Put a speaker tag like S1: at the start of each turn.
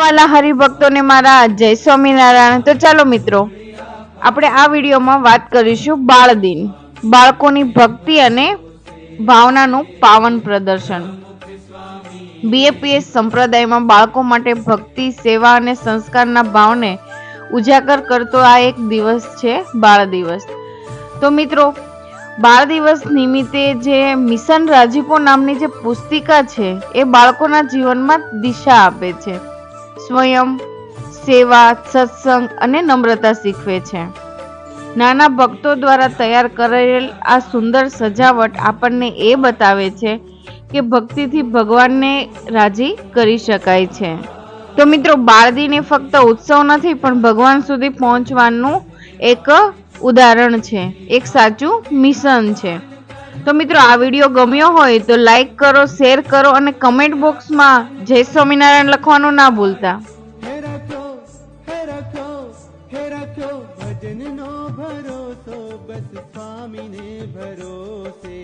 S1: વાલા હરિભક્તોને મારા જય સ્વામિનારાયણ। તો ચાલો મિત્રો, આપણે આ વિડીયોમાં વાત કરીશું બાળ દિન, બાળકોની ભક્તિ અને ભાવનાનું પાવન પ્રદર્શન। બીએપીએસ સંપ્રદાયમાં બાળકો માટે ભક્તિ, સેવા અને સંસ્કારના ભાવને ઉજાગર કરતો આ એક દિવસ છે, બાળ દિવસ। તો મિત્રો, બાળ દિવસ નિમિત્તે જે મિશન રાજીપો નામની જે પુસ્તિકા છે એ બાળકોના જીવનમાં દિશા આપે છે, સ્વયં સેવા, સત્સંગ અને નમ્રતા શીખવે છે। નાના ભક્તો દ્વારા તૈયાર કરેલ આ સુંદર સજાવટ આપણને એ બતાવે છે કે ભક્તિથી ભગવાનને રાજી કરી શકાય છે। તો મિત્રો, બાળ દિન એ ફક્ત ઉત્સવ નથી પણ ભગવાન સુધી પહોંચવાનું એક ઉદાહરણ છે, એક સાચું મિશન છે। તો મિત્રો, આ વિડીયો ગમ્યો હોય તો લાઈક કરો, શેર કરો અને કમેન્ટ બોક્સમાં જય સ્વામિનારાયણ લખવાનું ના ભૂલતા। ભજન નો ભરોસો બસ સ્વામી ને ભરોસે।